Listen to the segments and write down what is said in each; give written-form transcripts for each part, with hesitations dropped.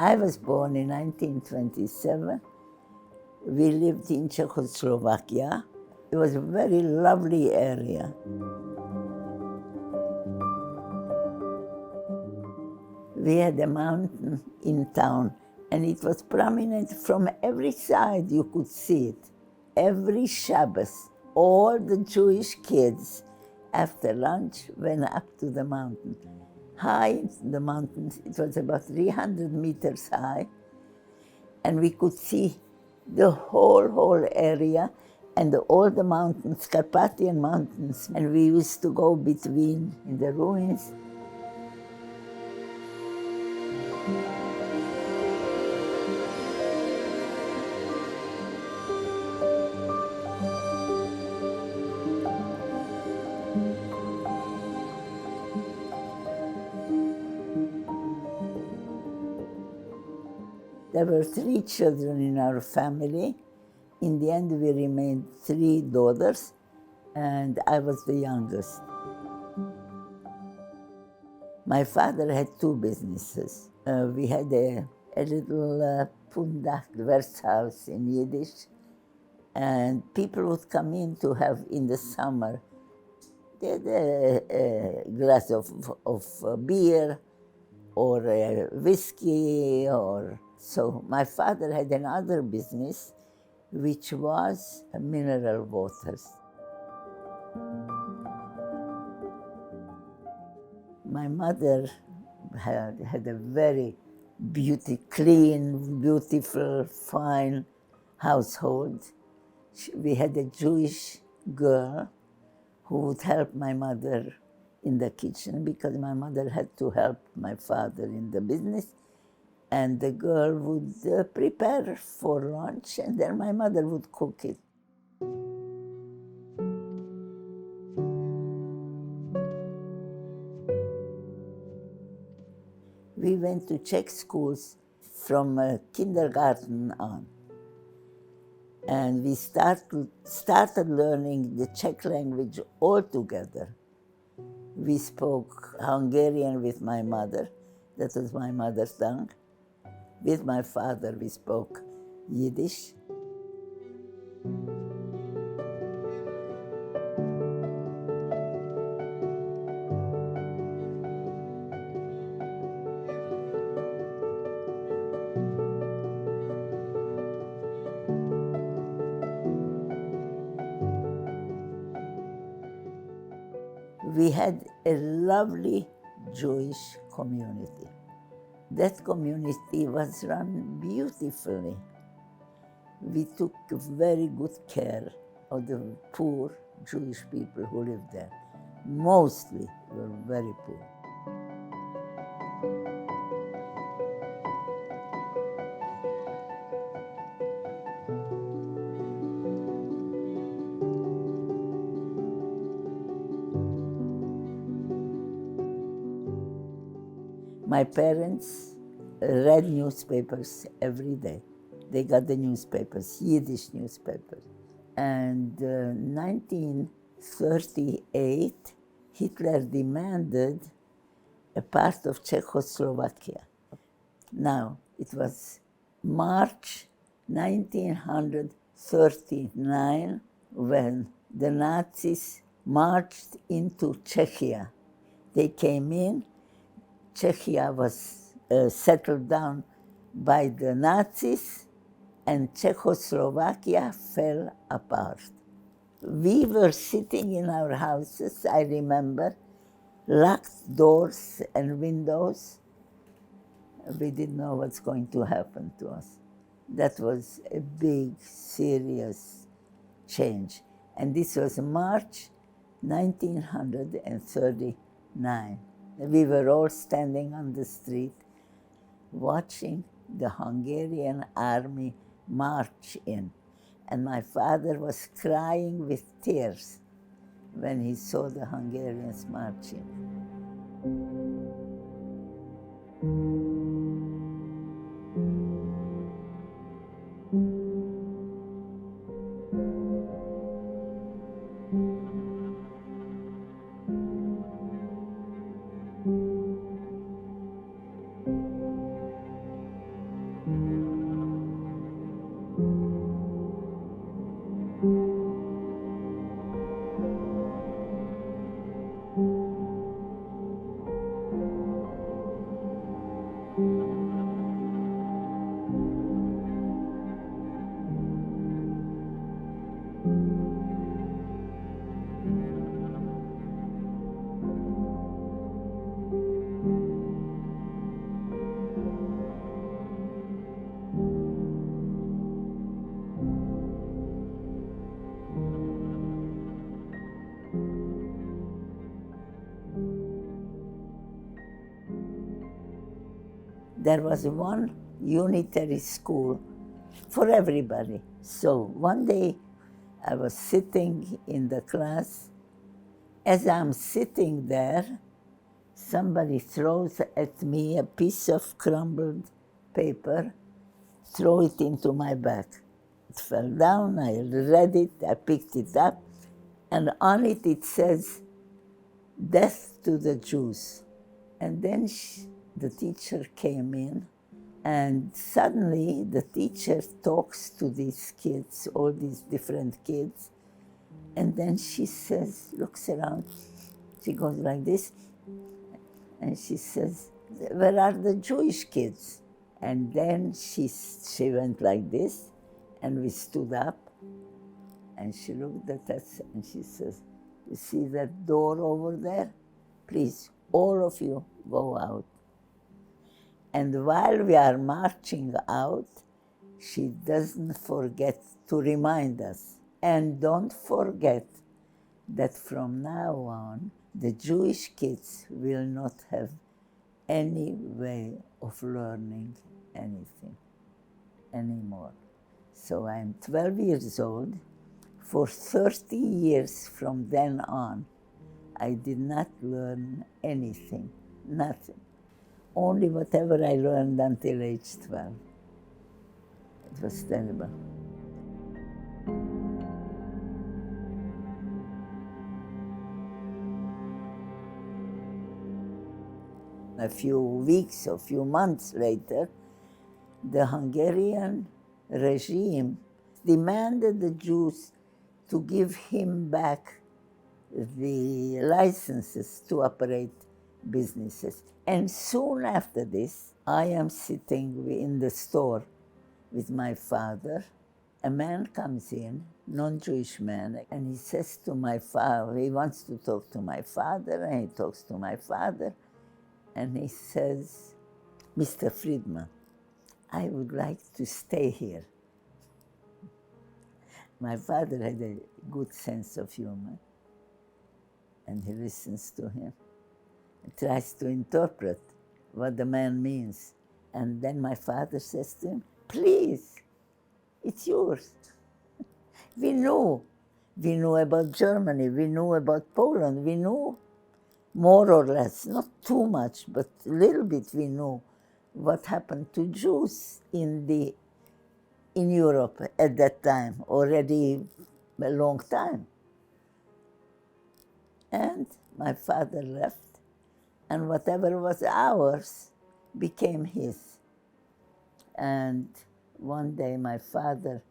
I was born in 1927. We lived in Czechoslovakia. It was a very lovely area. We had a mountain in town, and it was prominent from every side. You could see it. Every Shabbos, all the Jewish kids after lunch went up to the mountain. High in the mountains, it was about 300 meters high, and we could see the whole area and all the mountains, Carpathian mountains, and we used to go between in the ruins. There were 3 children in our family. In the end, we remained 3 daughters, and I was the youngest. My father had 2 businesses. We had a little pundak, Wirtshaus in Yiddish, and people would come in to have in the summer. They had a glass of beer or whiskey or... So my father had another business, which was mineral waters. My mother had a very clean, beautiful, fine household. We had a Jewish girl who would help my mother in the kitchen because my mother had to help my father in the business. And the girl would prepare for lunch, and then my mother would cook it. We went to Czech schools from kindergarten on. And we started learning the Czech language all together. We spoke Hungarian with my mother. That was my mother's tongue. With my father, we spoke Yiddish. We had a lovely Jewish community. That community was run beautifully. We took very good care of the poor Jewish people who lived there. Mostly were very poor. My parents read newspapers every day. They got the newspapers, Yiddish newspapers. And 1938, Hitler demanded a part of Czechoslovakia. Now, it was March 1939 when the Nazis marched into Czechia. They came in. Czechia was settled down by the Nazis, and Czechoslovakia fell apart. We were sitting in our houses, I remember, locked doors and windows. We didn't know what's going to happen to us. That was a big, serious change. And this was March 1939. We were all standing on the street watching the Hungarian army march in. And my father was crying with tears when he saw the Hungarians marching. there was one unitary school for everybody. So one day I was sitting in the class. As I'm sitting there, somebody throws at me a piece of crumbled paper, throw it into my back. It fell down, I read it, I picked it up, and on it it says, "Death to the Jews." And then the teacher came in, and suddenly the teacher talks to these kids, all these different kids, and then she says, looks around, she goes like this, and she says, "Where are the Jewish kids?" And then she went like this, and we stood up, and she looked at us, and she says, "You see that door over there? Please, all of you, go out." And while we are marching out, she doesn't forget to remind us, "And don't forget that from now on, the Jewish kids will not have any way of learning anything anymore." So I'm 12 years old. For 30 years from then on, I did not learn anything, nothing. Only whatever I learned until age 12. It was terrible. A few weeks or few months later, the Hungarian regime demanded the Jews to give him back the licenses to operate businesses. And soon after this, I am sitting in the store with my father. A man comes in, non-Jewish man, and he says to my father, he wants to talk to my father, and he talks to my father, and he says, "Mr. Friedman, I would like to stay here." My father had a good sense of humor, and he listens to him and tries to interpret what the man means. And then my father says to him, "Please, it's yours." We knew about Germany, we knew about Poland, we knew more or less, not too much, but a little bit we knew what happened to Jews in Europe at that time, already a long time. And my father left, and whatever was ours became his. And one day my father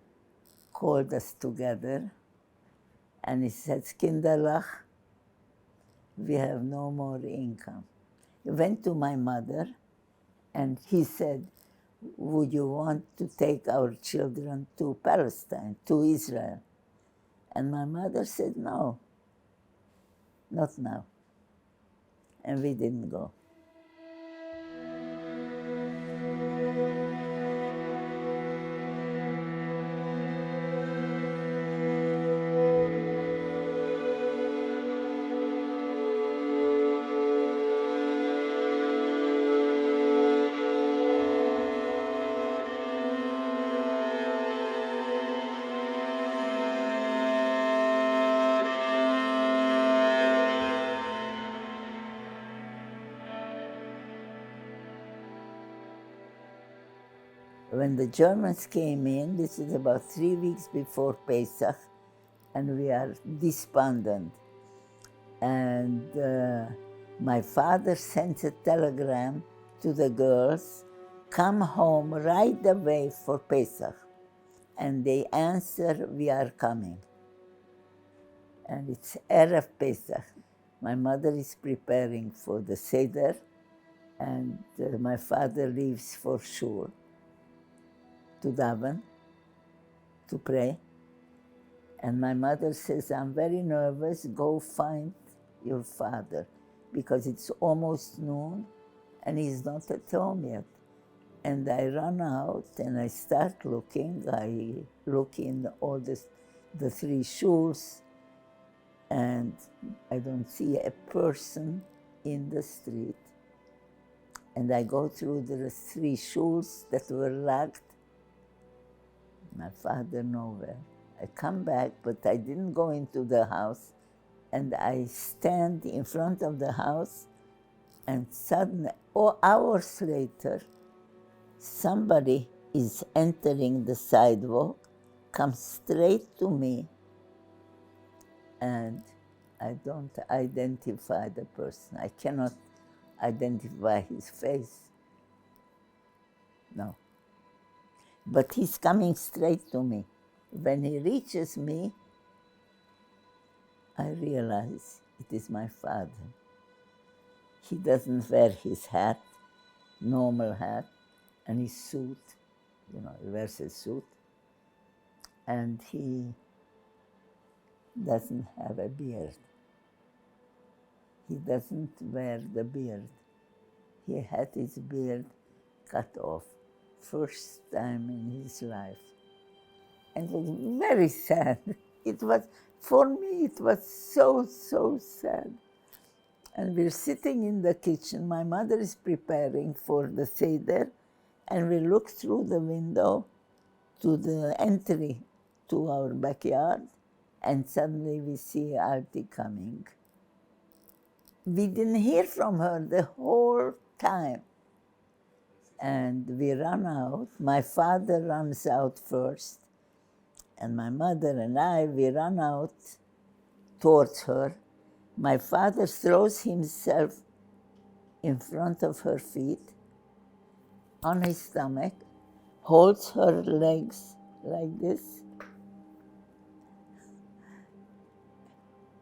called us together, and he said, "Kinderlach, we have no more income." He went to my mother, and he said, "Would you want to take our children to Palestine, to Israel?" And my mother said, "No, not now." And we didn't go. When the Germans came in, this is about 3 weeks before Pesach, and we are despondent. And my father sent a telegram to the girls, "Come home right away for Pesach." And they answer, "We are coming." And it's Erev Pesach. My mother is preparing for the Seder, and my father leaves for Shul to daven, to pray. And my mother says, "I'm very nervous, go find your father, because it's almost noon and he's not at home yet." And I run out and I start looking. I look in all the 3 shuls, and I don't see a person in the street. and I go through the 3 shoes that were locked. My father nowhere. I come back, but I didn't go into the house, and I stand in front of the house, and suddenly, hours later, somebody is entering the sidewalk, comes straight to me, and I don't identify the person. I cannot identify his face. No. But he's coming straight to me. When he reaches me, I realize it is my father. He doesn't wear his hat, normal hat, and his suit. You know, he wears a suit. And he doesn't have a beard. He doesn't wear the beard. He had his beard cut off, first time in his life. And it was very sad. It was, for me, it was so, so sad. And we're sitting in the kitchen. My mother is preparing for the Seder, and we look through the window to the entry to our backyard, and suddenly we see Alti coming. We didn't hear from her the whole time. And we run out. My father runs out first, and my mother and I, we run out towards her. My father throws himself in front of her feet, on his stomach, holds her legs like this,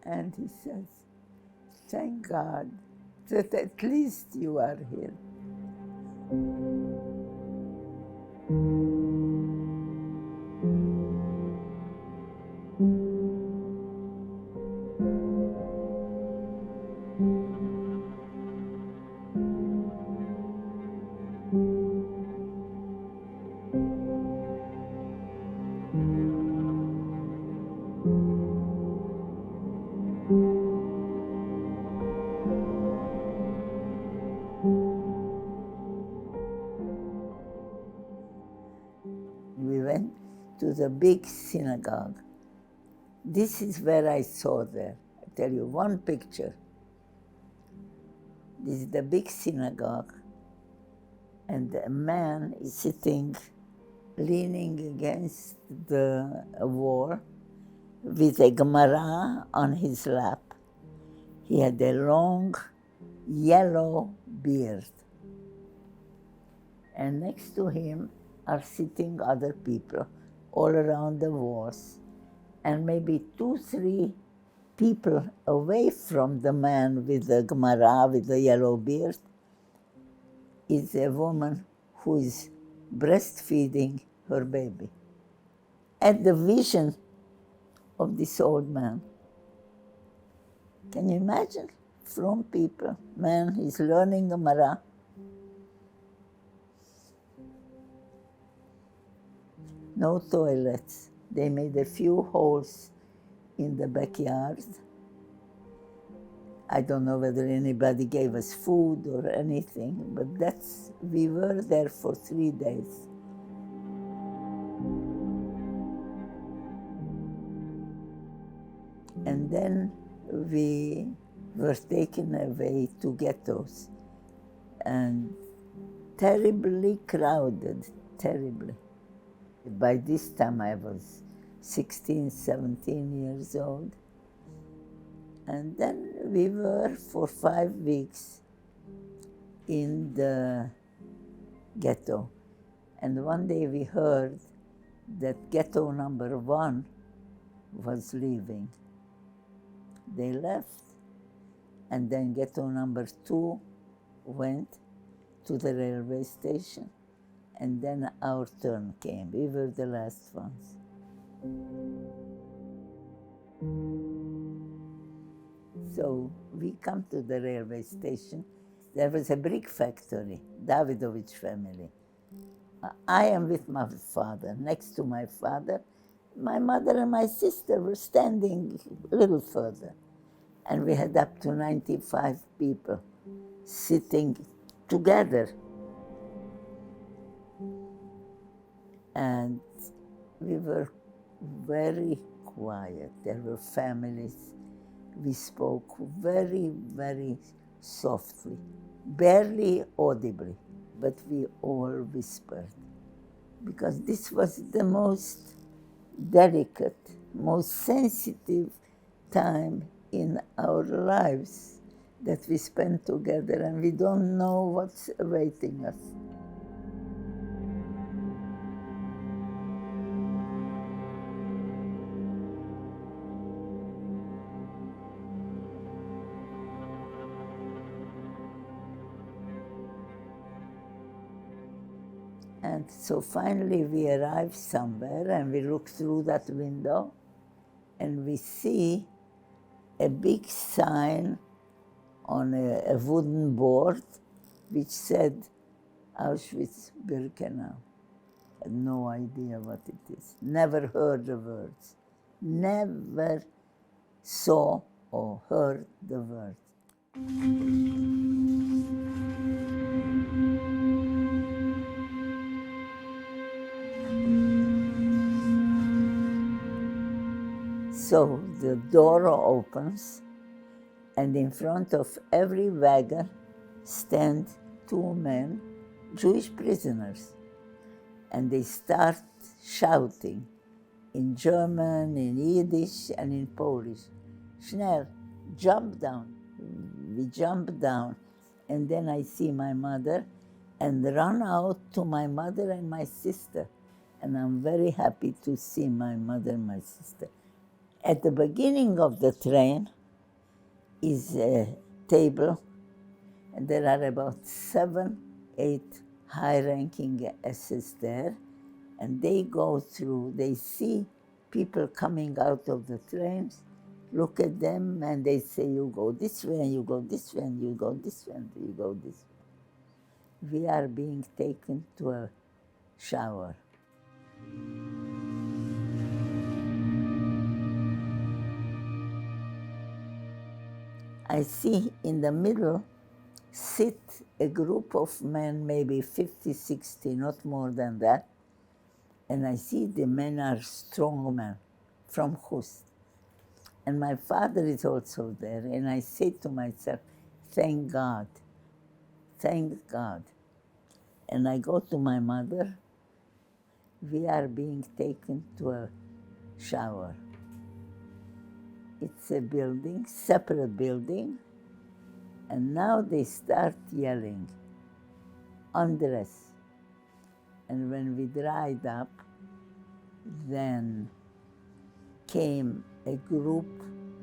and he says, "Thank God that at least you are here." We went to the big synagogue. This is where I saw there. I tell you one picture. This is the big synagogue, and a man is sitting, leaning against the wall with a Gemara on his lap. He had a long yellow beard. And next to him are sitting other people all around the walls, and maybe 2, 3 people away from the man with the Gemara, with the yellow beard, is a woman who is breastfeeding her baby. At the vision of this old man. Can you imagine? From people, man is learning Gemara. No toilets. They made a few holes in the backyard. I don't know whether anybody gave us food or anything, but we were there for 3 days. And then we were taken away to ghettos, and terribly crowded, terribly. By this time I was 16, 17 years old. And then we were for 5 weeks in the ghetto. And one day we heard that ghetto number 1 was leaving. They left, and then ghetto number 2 went to the railway station, and then our turn came. We were the last ones. So we come to the railway station. There was a brick factory, Davidovich family. I am with my father. Next to my father, my mother and my sister were standing a little further. And we had up to 95 people sitting together. And we were very quiet. There were families. We spoke very, very softly, barely audibly, but we all whispered. Because this was the most delicate, most sensitive time in our lives that we spent together, and we don't know what's awaiting us. And so finally we arrived somewhere and we look through that window and we see a big sign on a wooden board which said Auschwitz-Birkenau. Had no idea what it is. Never heard the words. Never saw or heard the words. So the door opens, and in front of every wagon stand two men, Jewish prisoners, and they start shouting in German, in Yiddish, and in Polish. Schnell, jump down. We jump down, and then I see my mother and run out to my mother and my sister. And I'm very happy to see my mother and my sister. At the beginning of the train is a table, and there are about 7, 8 high-ranking SS there, and they go through, they see people coming out of the trains, look at them, and they say, you go this way, and you go this way, and you go this way, and you go this way. We are being taken to a shower. I see in the middle sit a group of men, maybe 50, 60, not more than that. And I see the men are strong men from בחוסט. And my father is also there. And I say to myself, thank God, thank God. And I go to my mother. We are being taken to a shower. It's a building, separate building, and now they start yelling, undress. And when we dried up, then came a group,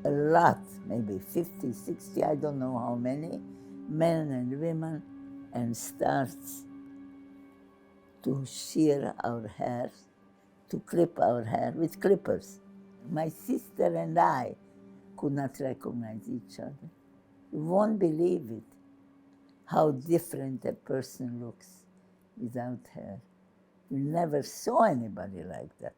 a lot, maybe 50, 60, I don't know how many, men and women, and starts to shear our hair, to clip our hair with clippers. My sister and I could not recognize each other. You won't believe it, how different a person looks without hair. You never saw anybody like that.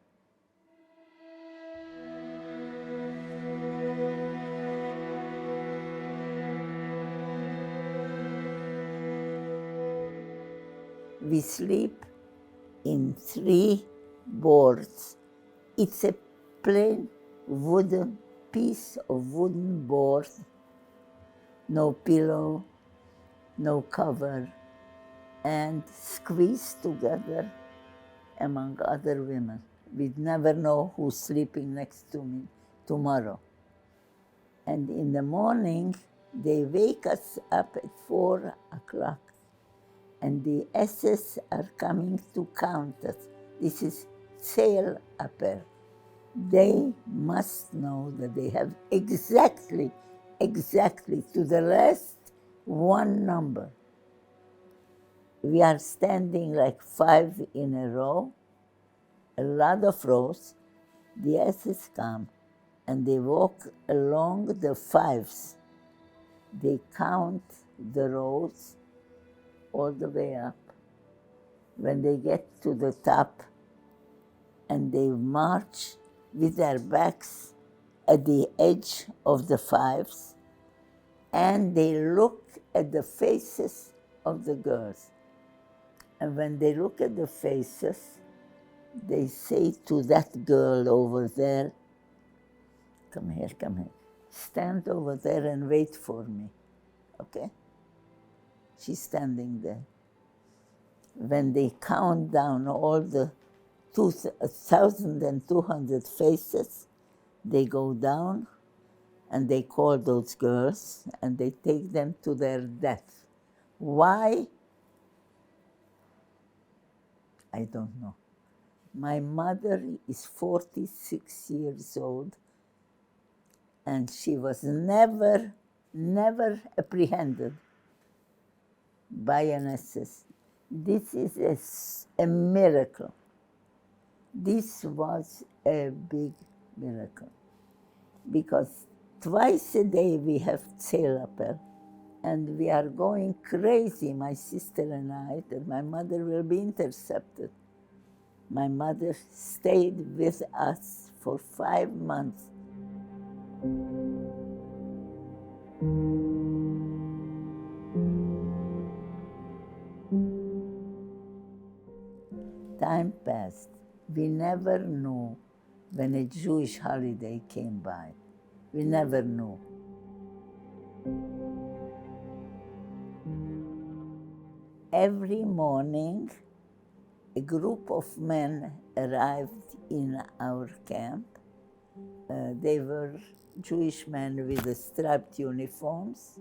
We sleep in 3 boards. It's a plain wooden piece of wooden board, no pillow, no cover, and squeezed together among other women. We'd never know who's sleeping next to me tomorrow. And in the morning, they wake us up at 4 o'clock, and the SS are coming to count us. This is Zähl Appell. They must know that they have exactly to the last 1 number. We are standing like 5 in a row, a lot of rows. The SS come and they walk along the 5s. They count the rows all the way up. When they get to the top, and they march with their backs at the edge of the 5s, and they look at the faces of the girls. And when they look at the faces, they say to that girl over there, come here, stand over there and wait for me, okay? She's standing there. When they count down all the 1,200 faces, they go down and they call those girls and they take them to their death. Why? I don't know. My mother is 46 years old and she was never apprehended by an SS. This is a miracle. This was a big miracle because twice a day we have Zelappel and we are going crazy, my sister and I, that my mother will be intercepted. My mother stayed with us for 5 months. Time passed. We never knew when a Jewish holiday came by. We never knew. Every morning, a group of men arrived in our camp. They were Jewish men with the striped uniforms.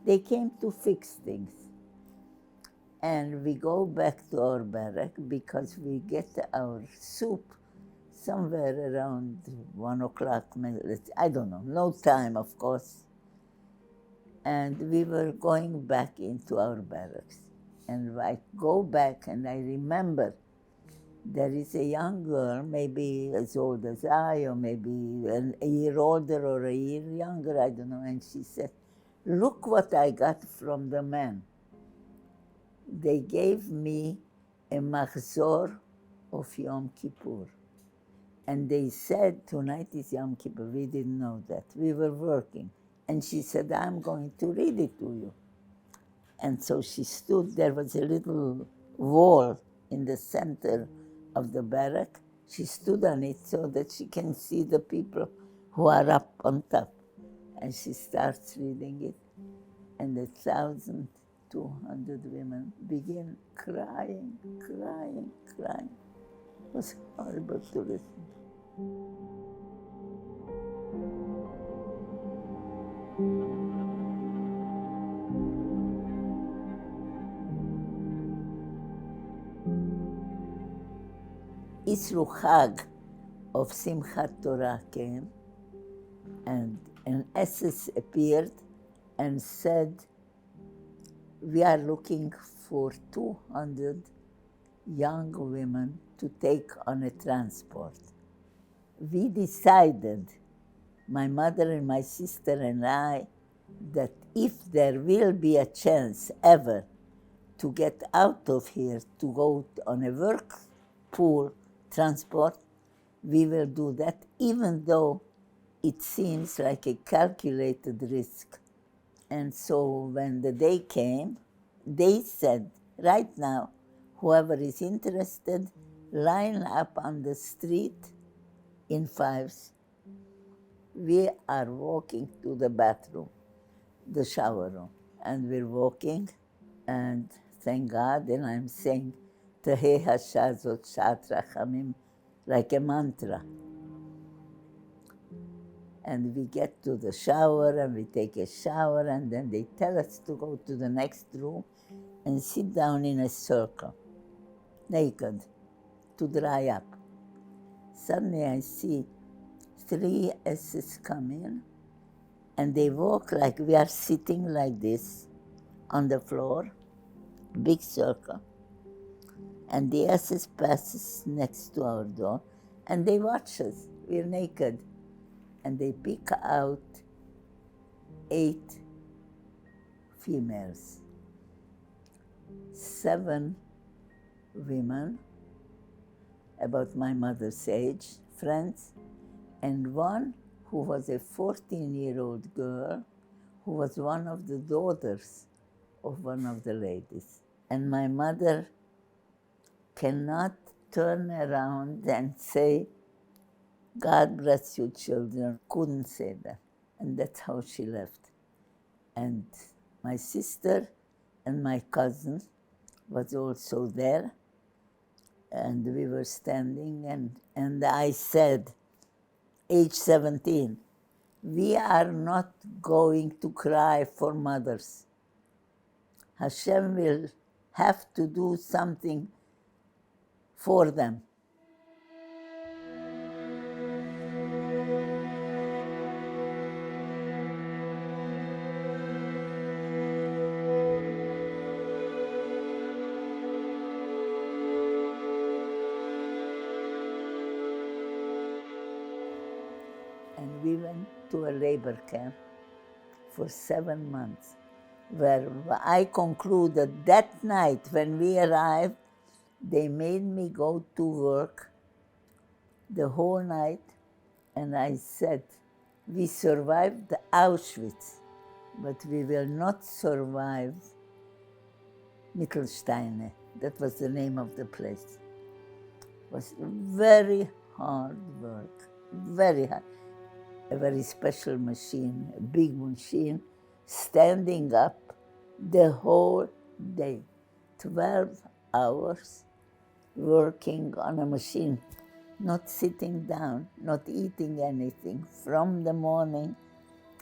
They came to fix things. And we go back to our barrack because we get our soup somewhere around 1 o'clock, I don't know, no time, of course. And we were going back into our barracks. And I go back and I remember there is a young girl, maybe as old as I, or maybe a year older or a year younger, I don't know, and she said, "Look what I got from the men." They gave me a machzor of Yom Kippur. And they said, tonight is Yom Kippur. We didn't know that. We were working. And she said, I'm going to read it to you. And so she stood, there was a little wall in the center of the barrack. She stood on it so that she can see the people who are up on top. And she starts reading it. And 1,200 women begin crying. It was horrible to listen. Isru Chag of Simchat Torah came, and an SS appeared and said, we are looking for 200 young women to take on a transport. We decided, my mother and my sister and I, that if there will be a chance ever to get out of here to go on a work pool transport, we will do that, even though it seems like a calculated risk. And so when the day came, they said, right now, whoever is interested, line up on the street in fives. We are walking to the bathroom, the shower room, and we're walking, and thank God, and I'm saying, Tehei hashazot shat rachamim, like a mantra. And we get to the shower, and we take a shower, and then they tell us to go to the next room and sit down in a circle, naked, to dry up. Suddenly I see 3 S's come in, and they walk like we are sitting like this on the floor, big circle. And the SS passes next to our door, and they watch us. We're naked. And they pick out 8 females, 7 women, about my mother's age, friends, and 1 who was a 14-year-old girl who was one of the daughters of one of the ladies. And my mother cannot turn around and say, God bless you, children. Couldn't say that. And that's how she left. And my sister and my cousin was also there. And we were standing, and I said, age 17, we are not going to cry for mothers. Hashem will have to do something for them. And we went to a labor camp for 7 months, where I concluded that night when we arrived, they made me go to work the whole night, and I said, we survived Auschwitz, but we will not survive Mittelsteine. That was the name of the place. It was very hard work, very hard. A very special machine, a big machine, standing up the whole day, 12 hours working on a machine, not sitting down, not eating anything from the morning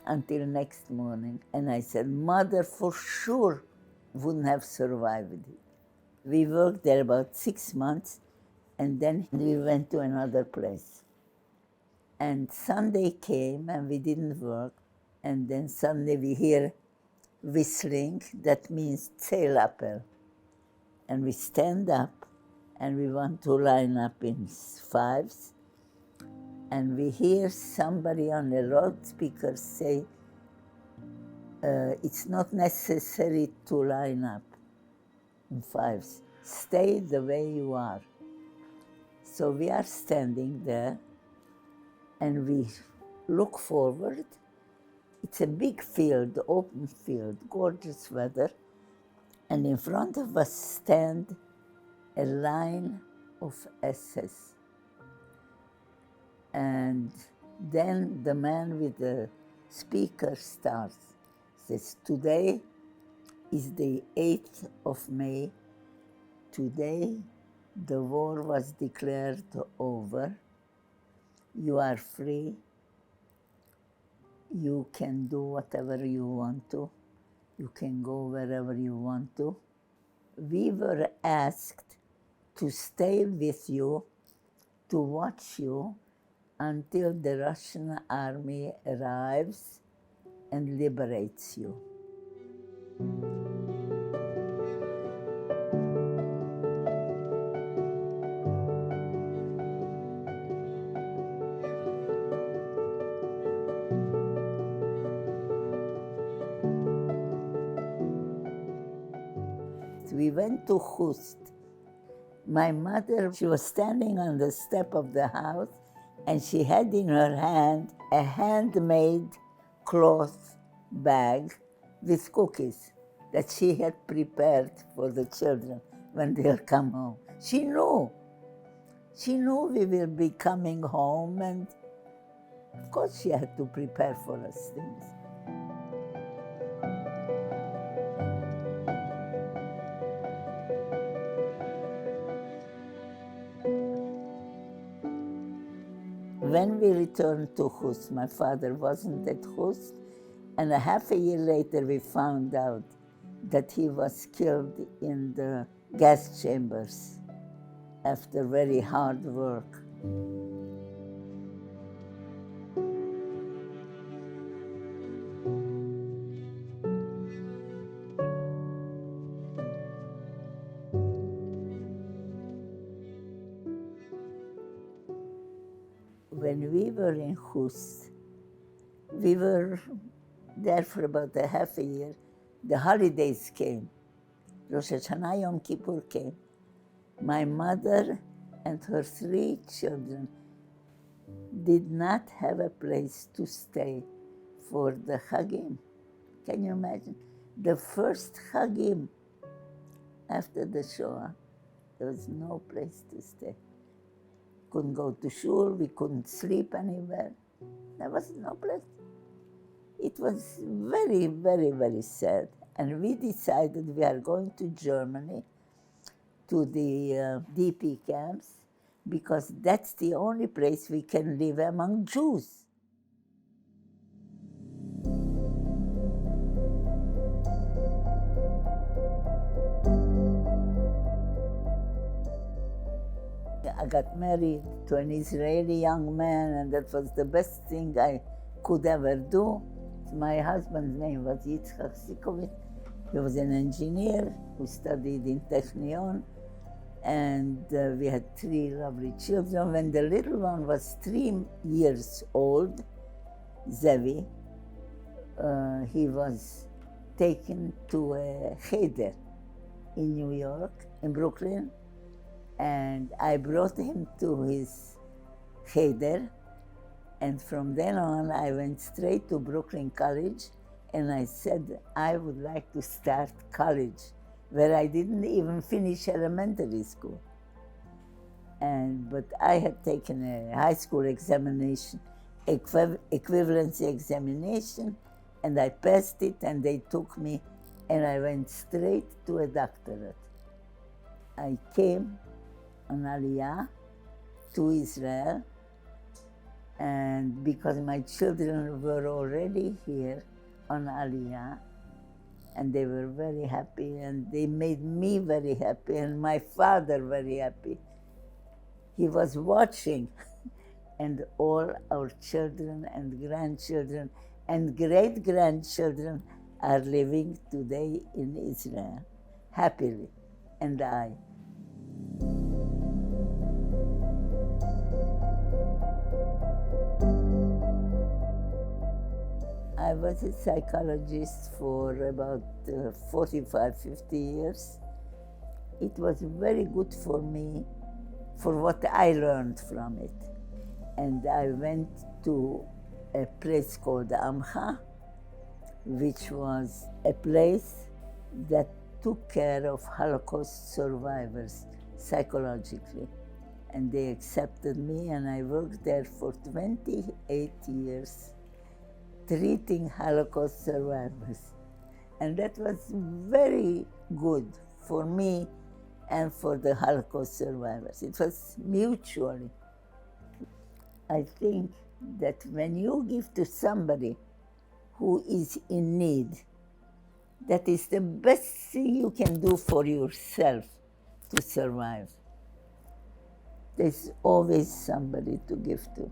until next morning. And I said, Mother for sure wouldn't have survived it. We worked there about 6 months, and then we went to another place. And Sunday came and we didn't work, and then Sunday we hear whistling, that means Zählappell. And we stand up and we want to line up in fives, and we hear somebody on the loudspeaker say, it's not necessary to line up in fives. Stay the way you are. So we are standing there, and we look forward. It's a big field, open field, gorgeous weather. And in front of us stand a line of SS. And then the man with the speaker starts, says, today is the 8th of May. Today the war was declared over. You are free. You can do whatever you want to. You can go wherever you want to. We were asked to stay with you, to watch you until the Russian army arrives and liberates you. We went to Khust. My mother, she was standing on the step of the house, and she had in her hand a handmade cloth bag with cookies that she had prepared for the children when they'll come home. She knew we will be coming home, and of course she had to prepare for us things. When we returned to Khust, my father wasn't at Khust, and a half a year later we found out that he was killed in the gas chambers after very hard work. When we were in Khust, we were there for about a half a year. The holidays came. Rosh Hashanah, Yom Kippur came. My mother and her 3 children did not have a place to stay for the Chagim. Can you imagine? The first Chagim after the Shoah, there was no place to stay. Couldn't go to shul, we couldn't sleep anywhere. There was no place. It was very, very, very sad. And we decided we are going to Germany, to the DP camps, because that's the only place we can live among Jews. I got married to an Israeli young man, and that was the best thing I could ever do. My husband's name was Sikovic. He was an engineer who studied in Technion, and we had 3 lovely children. When the little one was 3 years old, Zevi, he was taken to a cheder in New York, in Brooklyn, and I brought him to his cheder, and from then on I went straight to Brooklyn College, and I said I would like to start college, where I didn't even finish elementary school. But I had taken a high school examination, equivalency examination, and I passed it, and they took me, and I went straight to a doctorate. I came on Aliyah to Israel, and because my children were already here on Aliyah, and they were very happy, and they made me very happy, and my father very happy. He was watching, and all our children and grandchildren and great-grandchildren are living today in Israel, happily, and I. I was a psychologist for about 45, 50 years. It was very good for me, for what I learned from it. And I went to a place called Amcha, which was a place that took care of Holocaust survivors psychologically. And they accepted me, and I worked there for 28 years, treating Holocaust survivors. And that was very good for me and for the Holocaust survivors. It was mutually. I think that when you give to somebody who is in need, that is the best thing you can do for yourself to survive. There's always somebody to give to.